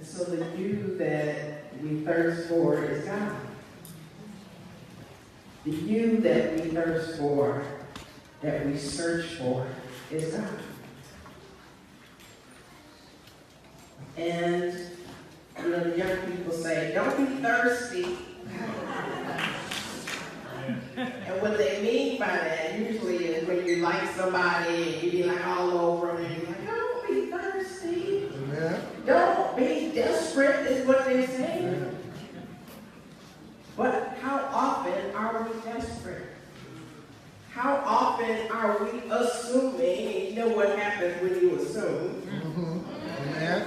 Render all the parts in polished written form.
And so the you that we thirst for is God. The you that we thirst for, that we search for, is God. And the young people say, don't be thirsty. And what they mean by that usually is when you like somebody and you be like all over them and you're like, don't be thirsty. Amen. Don't be desperate is what they're saying. Amen. But how often are we desperate? How often are we assuming, and you know what happens when you assume? Mm-hmm. Amen.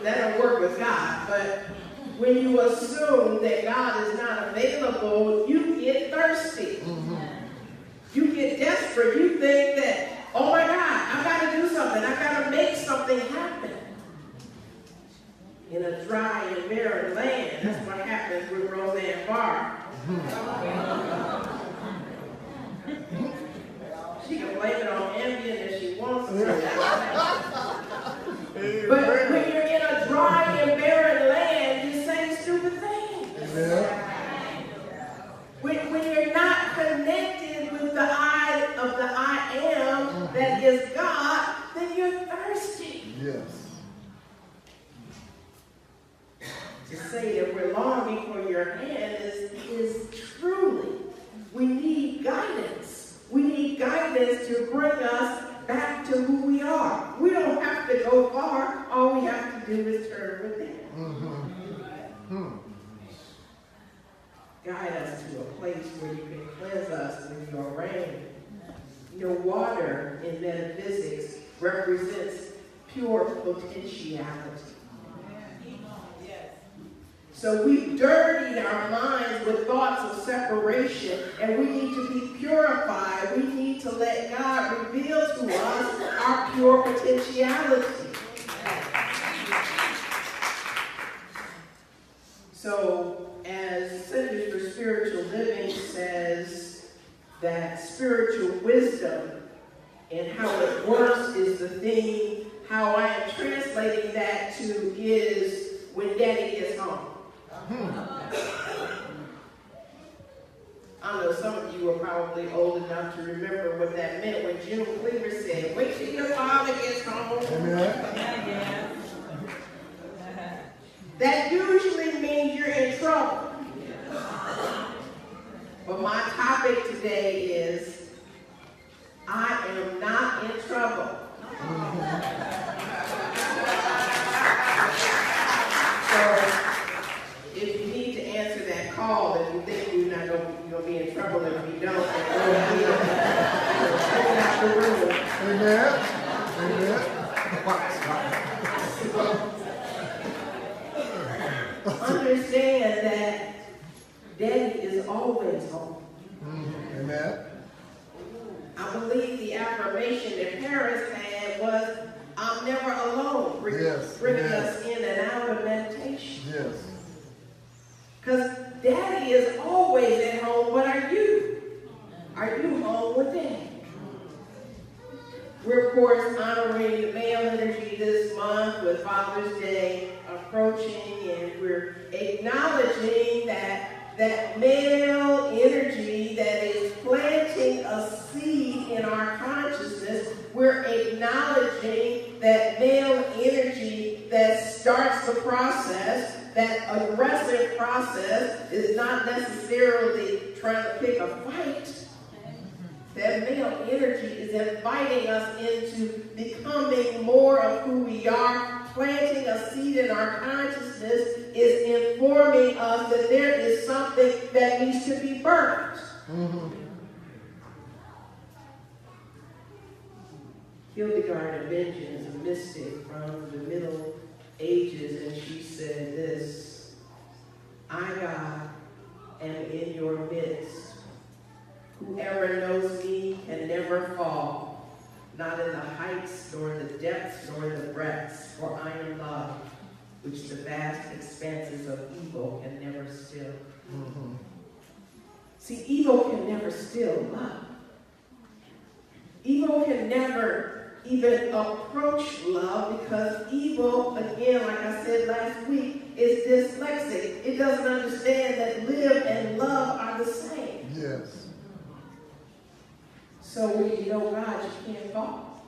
That don't work with God, but when you assume that God is not available, you get thirsty. Mm-hmm. You get desperate. You think that, oh my God, I've got to do something. I've got to make something happen. In a dry and barren land, that's what happens with Roseanne Barr. She can blame it on Ambien if she wants to. But when you're in a dry and barren land, you say stupid things. Yeah. When you're not connected with the I of the I am that is God, then you're thirsty. Yes. To say that we're longing for your hand is truly, we need guidance. We need guidance to bring us back to who we are. We don't have to go far. All we have to do is turn within. Mm-hmm. Guide us to a place where you can cleanse us with your rain. Water in metaphysics represents pure potentiality. So we've dirtied our minds with thoughts of separation, and we need to be purified. We need to let God reveal to us our pure potentiality. So, as Centers for Spiritual Living says, that spiritual wisdom and how it works is the thing. How I am translating that to is when Daddy gets home. I know some of you are probably old enough to remember what that meant when June Cleaver said, wait till your father gets home. Yeah. That usually means you're in trouble. But my topic today is, I am not in trouble. So, if you need to answer that call, if you think you're not going to be in trouble, if you don't, then go out the room. Amen. Understand that Daddy is always home. Amen. I believe the affirmation that Paris had was, I'm never alone, bringing us in and out of meditation. Yes. Because Daddy is always at home, but are you? Are you home with Daddy? We're, of course, honoring the male energy this month with Father's Day approaching, and we're acknowledging that male energy that is planting a seed in our consciousness. We're acknowledging that male energy that starts the process, that aggressive process, is not necessarily trying to pick a fight. That male energy is inviting us into becoming more of who we are. Planting a seed in our consciousness is informing us that there is something that needs to be birthed. Mm-hmm. Hildegard of Bingen is a mystic from the Middle Ages, and she said this: I, God, am in your midst. Whoever knows me can never fall, not in the heights, nor in the depths, nor in the breadths, for I am love, which the vast expanses of evil can never still. Mm-hmm. See, evil can never still love. Evil can never even approach love, because evil, again, like I said last week, is dyslexic. It doesn't understand that live and love are the same. Yes. So when you know God, you can't fall.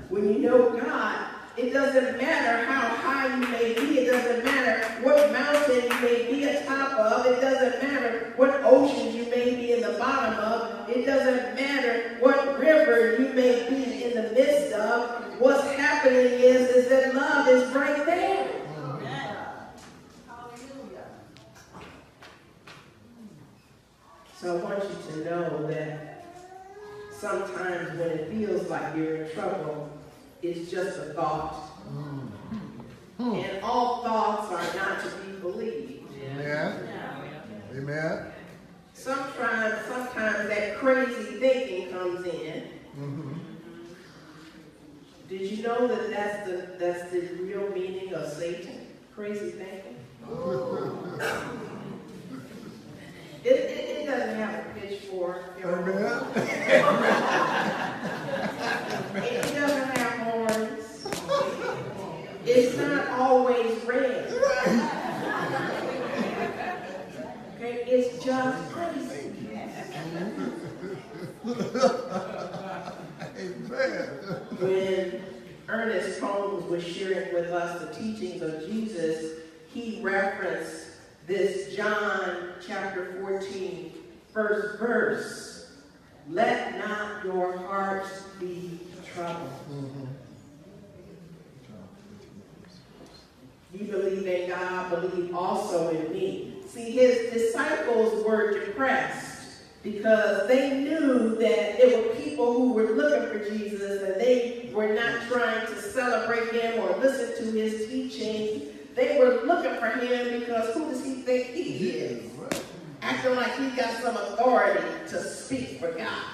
When you know God, it doesn't matter how high you may be. It doesn't matter what mountain you may be atop of. It doesn't matter what ocean you may be in the bottom of. It doesn't matter what river you may be in the midst of. What's happening is that love is right there. So I want you to know that sometimes when it feels like you're in trouble, it's just a thought. And all thoughts are not to be believed. Amen. Amen. Sometimes that crazy thinking comes in. Did you know that that's the real meaning of Satan? Crazy thinking? It doesn't have a pitchfork. Amen. It doesn't have horns. It's not always red. Okay, it's just crazy. Amen. When Ernest Holmes was sharing with us the teachings of Jesus, he referenced this John chapter 14, first verse. Let not your hearts be troubled. You believe in God, believe also in me. See, his disciples were depressed because they knew that there were people who were looking for Jesus and they were not trying to celebrate him or listen to his teachings. They were looking for him because who does he think he is? Acting like he got some authority to speak for God.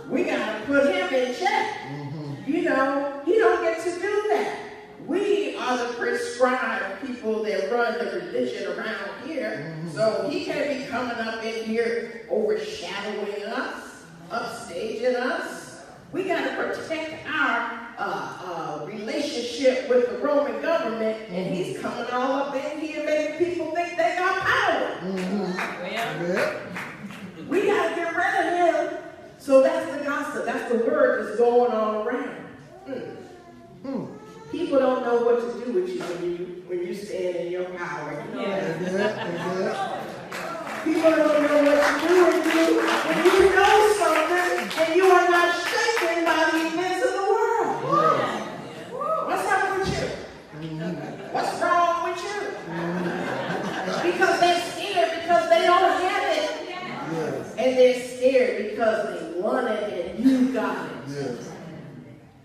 We got to put him in check. You know, he don't get to do that. We are the prescribed people that run the religion around here. So he can't be coming up in here overshadowing us, upstaging us. We got to protect our relationship with the Roman government, and he's coming all up in here making people think they got power. We got to get rid of him. So that's the gossip. That's the word that's going on around. People don't know what to do with you when you stand in your power. You know that? People don't know what to do with you when you know something and you are not shaken by the events of the world. What's up with you? What's wrong with you? Because they're scared because they don't have it. And they're scared because they want it and you got it.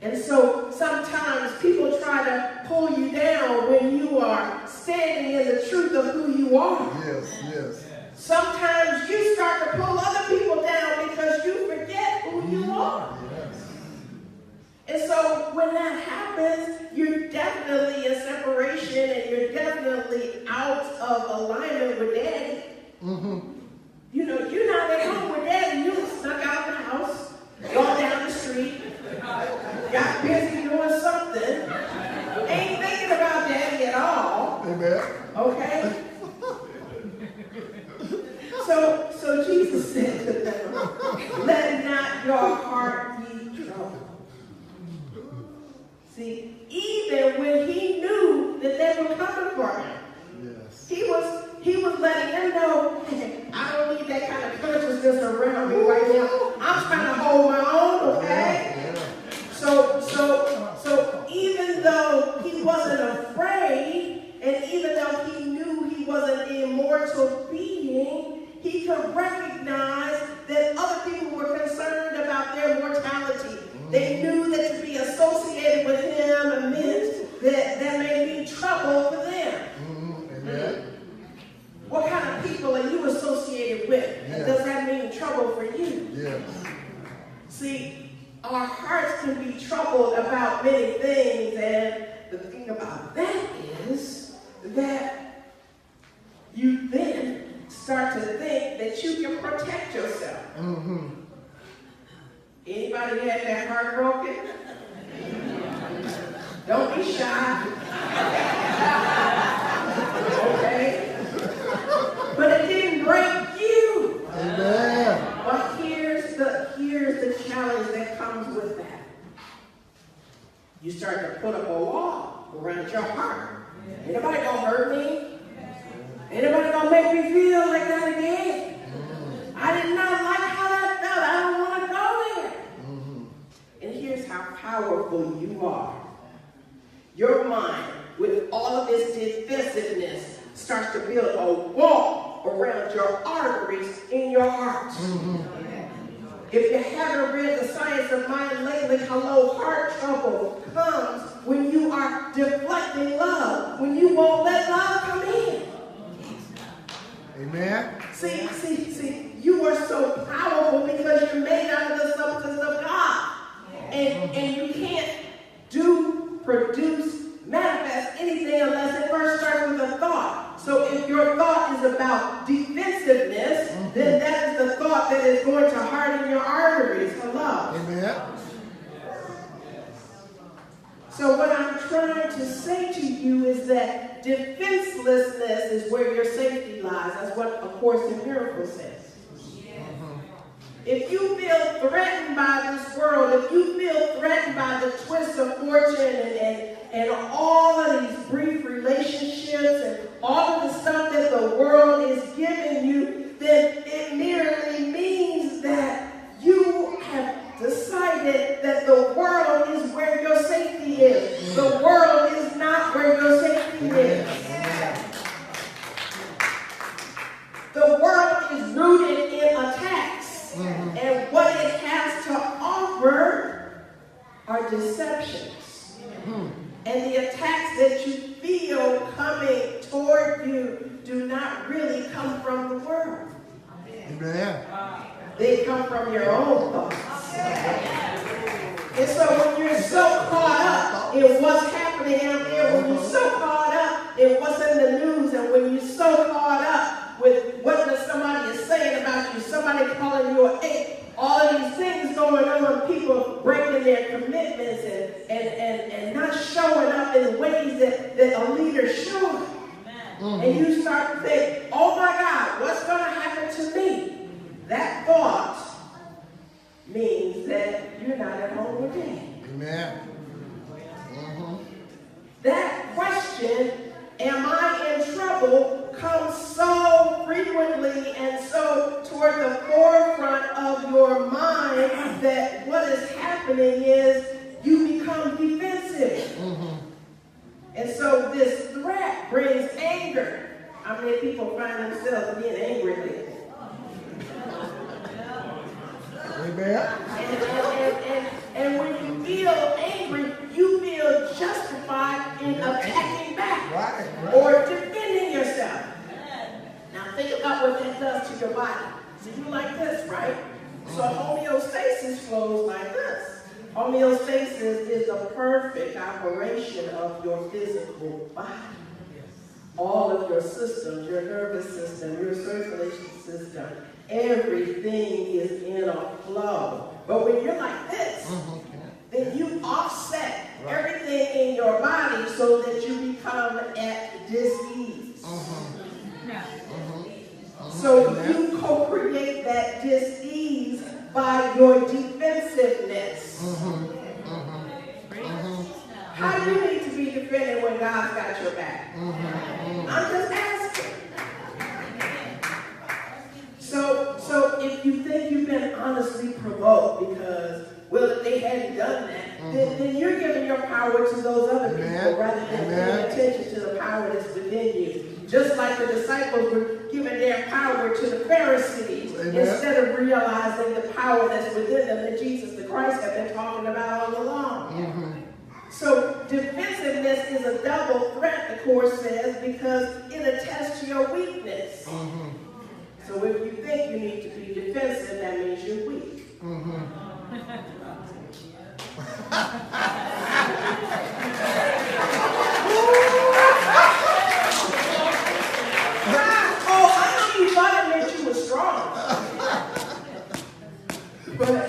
And so sometimes people try to pull you down when you are standing in the truth of who you are. Sometimes you start to pull other people down because you forget who you are. And so when that happens, you're definitely in separation and you're definitely out of alignment with Daddy. You know, you're not at home with Daddy. You stuck out the house, walked down the street, got busy doing something, ain't thinking about Daddy at all. Okay? So Jesus said to them, let not your heart be troubled. See, even when he knew that they were coming for him, he was letting them know, I don't need that kind of consciousness around me right now. I'm trying to hold my own, okay? So even though he wasn't afraid, and even though he knew he was an immortal being, he could recognize that other people were concerned about their mortality. They knew that to be associated with him meant that there may be trouble for them. What kind of people are you associated with? And does that mean trouble for you? See, our hearts can be troubled about many things, and the thing about that is that you then start to think that you can protect yourself. Anybody had their heart broken? Don't be shy. Okay? But it didn't break you. Amen. But here's the challenge that comes with that. You start to put up a wall around your heart. Anybody gonna hurt me? Anybody gonna make me feel like that again? I did not like how that felt. I don't want to go there. And here's how powerful you are. Your mind, with all of its defensiveness, starts to build a wall around your arteries in your heart. If you haven't read The Science of Mind lately, hello, heart trouble comes when you are deflecting love, when you won't let love come in. Amen. See, you are so powerful because you're made out of the substance of God. And you can't produce, manifest anything unless it first starts with a thought. So if your thought is about defensiveness, then that is the thought that is going to harden your arteries. Hello. Amen. So what I'm trying to say to you is that defenselessness is where your safety lies. That's what A Course in Miracles says. If you feel threatened by this world, if you feel threatened by the twists of fortune and all of these brief relationships and all of the stuff that the world is giving you, then it merely means that you have decided that the world is where your safety is. The world is not where your safety is. The world is rooted in attacks. And what it has to offer are deceptions. And the attacks that you feel coming toward you do not really come from the world. Amen. They come from your own thoughts. And so when you're so caught up in what's happening out there, when you're so caught up in what's in the news, and when you're so caught up with what somebody is saying about you, somebody calling you an ape, all of these things going on, people breaking their commitments and not showing up in ways that a leader should. And you start to think, oh my God, what's going to happen to me? That thought means that you're not at home with me. Amen. That question, am I in trouble, comes so frequently and so toward the forefront of your mind that what is happening is you become defensive. And so this threat brings anger. How many people find themselves being angry lately? Amen. And when you feel angry, you feel justified in attacking back or defending yourself. Now think about what that does to your body. So you like this, right? So homeostasis flows like this. Homeostasis is a perfect operation of your physical body. All of your systems, your nervous system, your circulation system, everything is in a flow. But when you're like this, then you offset everything in your body so that you become at dis-ease. So you co-create that dis-ease by your defensiveness. How do you need to be defended when God's got your back? I'm just asking. So if you think you've been honestly provoked because, well, if they hadn't done that, then you're giving your power to those other people rather than paying attention to the power that's within you. Just like the disciples were giving their power to the Pharisees instead of realizing the power that's within them that Jesus the Christ had been talking about all along. So defensiveness is a double threat, the Course says, because it attests to your weakness. So if you think you need to be defensive, that means you're weak. Oh, I know you thought it meant you were strong. But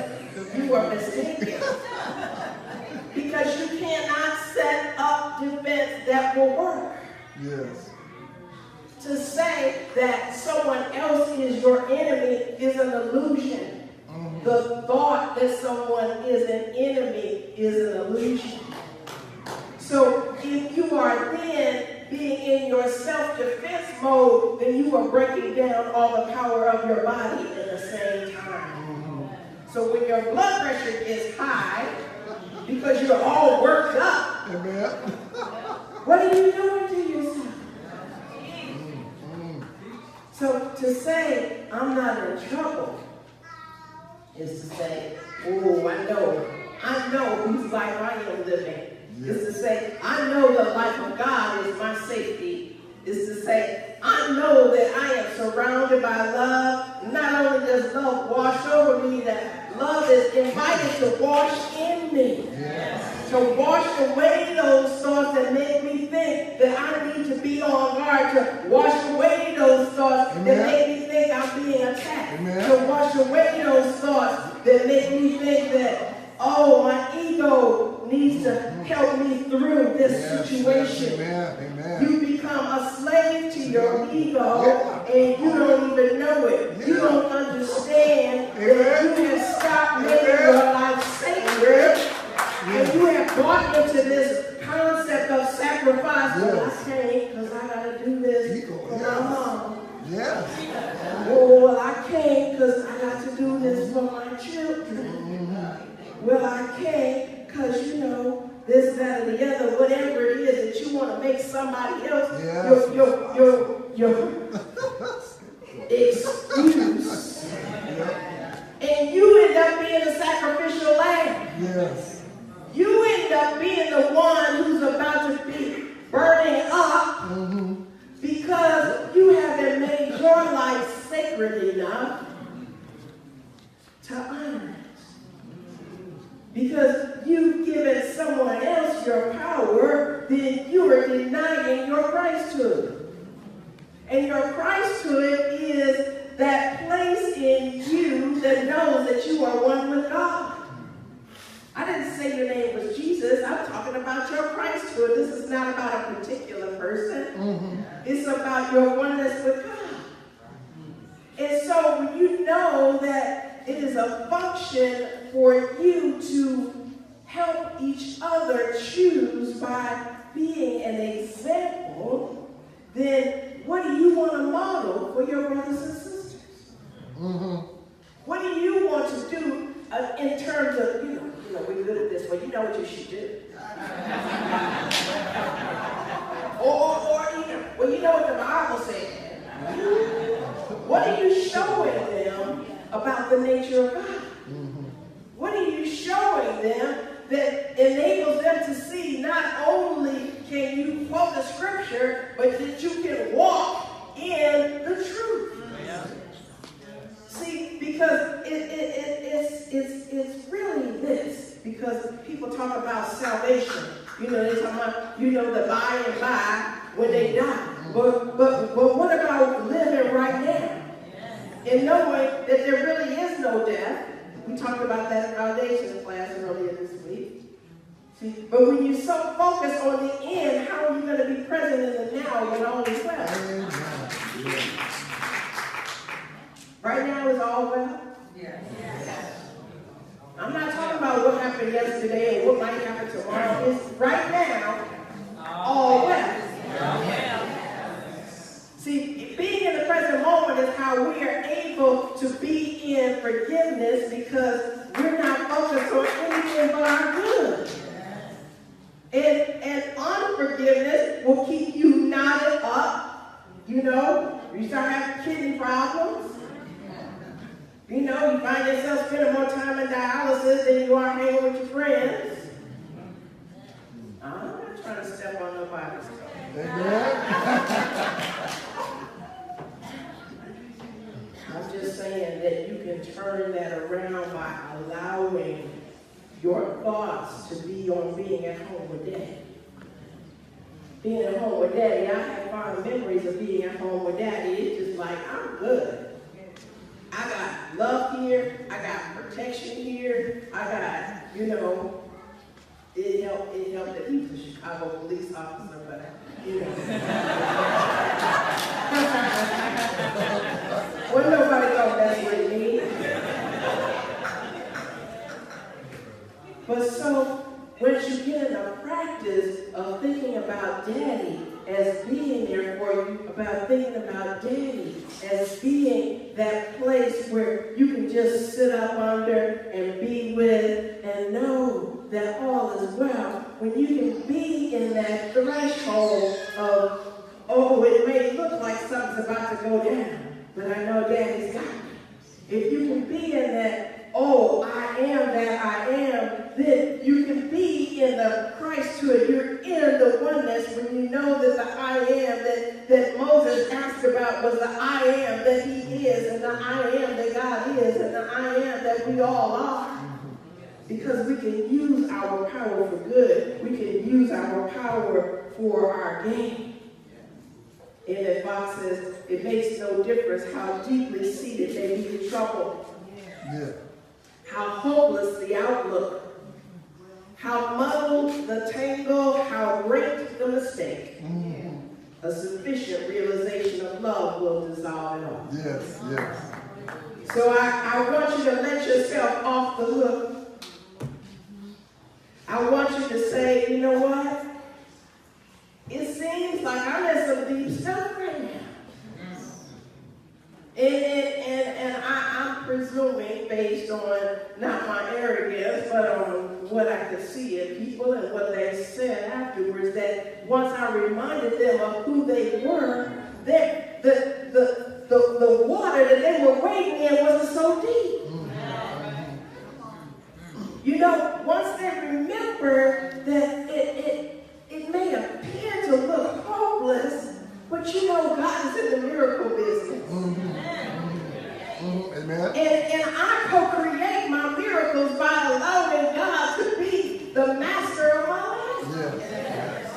you were mistaken. Because you cannot set that will work. Yes. To say that someone else is your enemy is an illusion. The thought that someone is an enemy is an illusion. So if you are then being in your self-defense mode, then you are breaking down all the power of your body at the same time. So when your blood pressure is high, because you're all worked up, Amen. what are you doing to yourself? So to say, I'm not in trouble, is to say, oh, I know whose life I am living. Yes. Is to say, I know the life of God is my safety. Is to say, I know that I am surrounded by love. Not only does love wash over me, that love is invited to wash in me. Yes. To wash away those thoughts that make me think that I need to be on guard. To wash away those thoughts Amen. that make me think I'm being attacked. Amen. To wash away those thoughts that make me think that, oh, my ego needs to help me through this situation. Amen. Amen. You become a slave to your ego, Yeah. and you don't even know it. Yeah. You don't understand that Amen. you have stopped making your life sacred, and you have bought into this concept of sacrifice. Yes. Well, I can't because I got to do this Ego, for yes. my mom. Yes. Oh, well, I can't because I got to do this for my children. Well, I can't because, this, that, or the other, whatever it is that you want to make somebody else Yes. your excuse. And you end up being a sacrificial lamb. Yes. You end up being the one who's about to be burning up because you haven't made your life sacred enough to honor it. Because you've given someone else your power, then you are denying your Christhood. And your Christhood is that place in you that knows that you are one with God. I didn't say your name was Jesus. I'm talking about your Christhood. This is not about a particular person. It's about your oneness with God. And so when you know that it is a function for you to help each other choose by being an example, then what do you want to model for your brothers and sisters? What do you want to do in terms of, we're good at this, well, you know what you should do. or you know what the Bible said. What are you showing them about the nature of God? What are you showing them that enables them to see not only can you quote the scripture, but that you can walk in the truth? See, because it's really this. Because people talk about salvation. They talk about, the by and by when they die. But what about living right now? And knowing that there really is no death. We talked about that in foundation class earlier this week. See, but when you're so focused on the end, how are you going to be present in the now when all is well? Right now is all well? Yes. I'm not talking about what happened yesterday or what might happen tomorrow. It's right now, all well. See, being in the present moment is how we are able to be in forgiveness because we're not focused on anything but our good. And unforgiveness will keep you knotted up. You start having kidney problems. You find yourself spending more time in dialysis than you are hanging with your friends. I'm not trying to step on nobody's toes. I'm just saying that you can turn that around by allowing your thoughts to be on being at home with Daddy. Being at home with Daddy, I have fond memories of being at home with Daddy. It's just like, I'm good. I got love here. I got protection here. I got, It helped that he was a Chicago police officer, but you know. Well, nobody thought that's what it means. But so, once you get in the practice of thinking about Daddy as being there for you, about thinking about Daddy as being that place where you can just sit up under and be with and know that all is well, when you can be in that threshold of, oh, it may look like something's about to go down, but I know Daddy's got me. If you can be in that, oh, I am that I am, then you can be in the Christhood. You're in the oneness when you know that the I am that Moses asked about was the I am that he is, and the I am that God is, and the I am that we all are. Because we can use our power for good. We can use our power for our gain. And that Fox says, it makes no difference how deeply seated they be in trouble. Yeah. How hopeless the outlook. How muddled the tangle. How great the mistake. A sufficient realization of love will dissolve it all. Yes, yes. So I want you to let yourself off the hook. I want you to say, you know what? It seems like I'm in some deep stuff right now. And I'm presuming, based on not my arrogance, but on what I could see in people and what they said afterwards, that once I reminded them of who they were, that the water that they were wading in wasn't so deep. You know, once they remember that it may appear to look hopeless, but you know God is in the miracle business. Amen. And I co-create my miracles by allowing God to be the master of my life. Yes.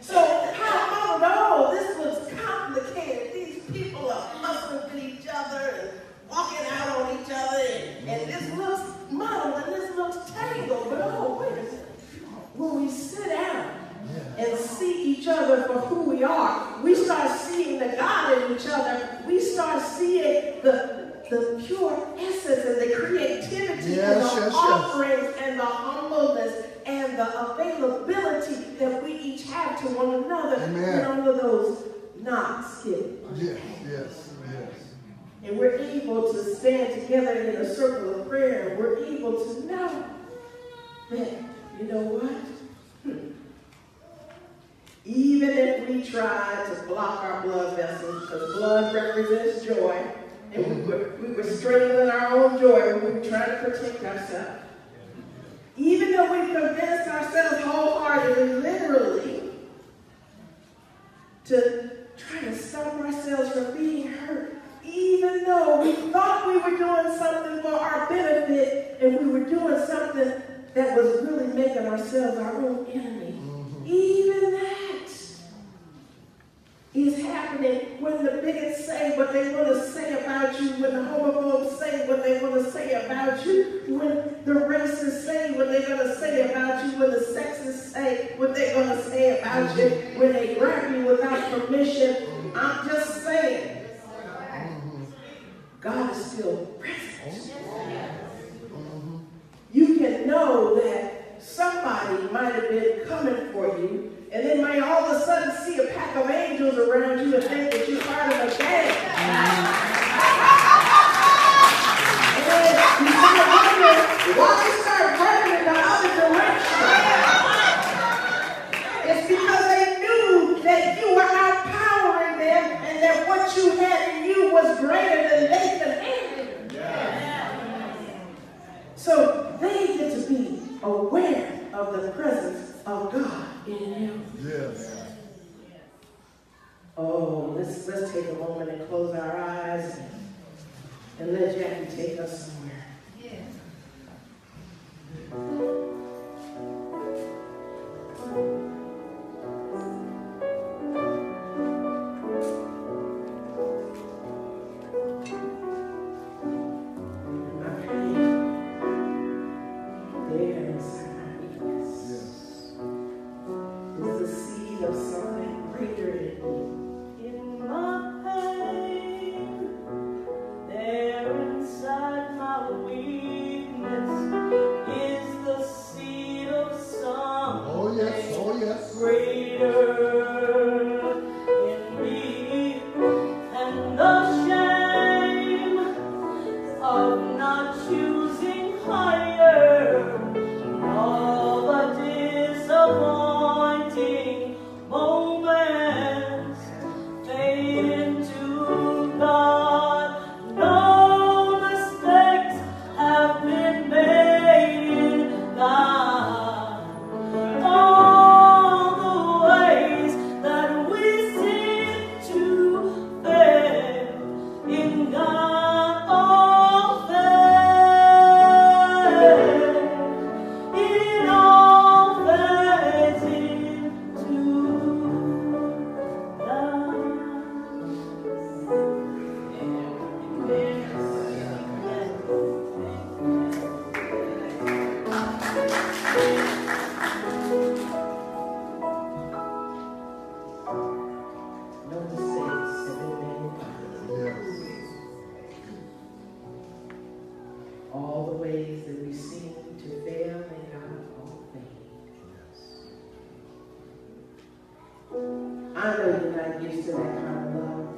So how about, this looks complicated. These people are hustling with each other and walking out on each other, and this looks muddled and this looks tangled, but oh, wait a minute. When we sit down and see each other for who we are, we start seeing the God in each other. We start seeing the pure essence and the creativity and the offerings and the humbleness and the availability that we each have to one another. Amen. And all of those knots get. Yes. And we're able to stand together in a circle of prayer. We're able to know that, you know what? Even if we try to block our blood vessels, because blood represents joy, and we were strangling our own joy when we were trying to protect ourselves. Even though we convinced ourselves wholeheartedly, literally, to try to stop ourselves from being hurt, even though we thought we were doing something for our benefit, and we were doing something that was really making ourselves our own enemy. Even that is happening when the bigots say what they want to say about you, when the homophobes say what they want to say about you, when the racists say what they're going to say about you, when the sexists say what they're going to say about you, when they grab you without permission. I'm just saying, God is still present. You can know that somebody might have been coming for you, and then might all of a sudden see a pack of angels around you and think that you're part of a gang. And then you start wondering why they start running in the other direction. It's because they knew that you were outpowering them and that what you had in you was greater than they could handle. So they get to be aware of the presence of God in you. Yes. Oh, let's take a moment and close our eyes and let Jackie take us somewhere. My pain there inside me. is the seed of something greater in you. In my pain, there inside my weakness is the seed of something Oh yes, greater in me, and the shame of not choosing higher, all the disappointing moments fade into God. No mistakes have been made in God. All the ways that we seem to fail in God, all fail. It all fades into God. No mistakes have been made. yes, All the ways that we seem to fail in God, all fail. I know you're not used to that kind of love.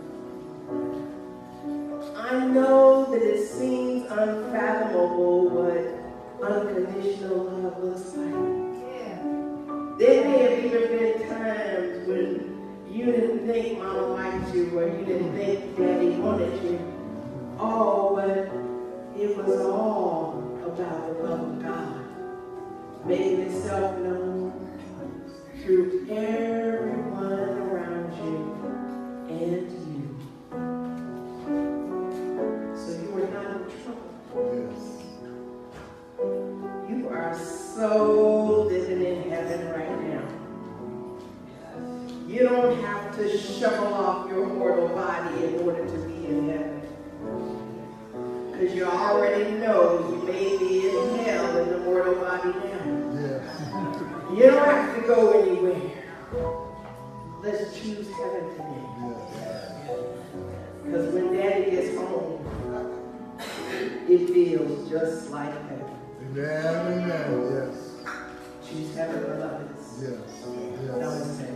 I know that it seems unfathomable what unconditional love looks like. There may have even been times when you didn't think Mama liked you, or you didn't think Daddy wanted you. Oh, but it was all about the love of God, making itself known through everyone around you and you. So you are not in trouble. yes, You are so living in heaven right now. You don't have to shovel off your mortal body in order to be in heaven. Because you already know you may be in hell in the mortal body now. yes, You don't have to go anywhere. Let's choose heaven today. Because when Daddy gets home, it feels just like heaven. amen, amen, yes, Choose heaven, beloveds. yes, Don't yes. say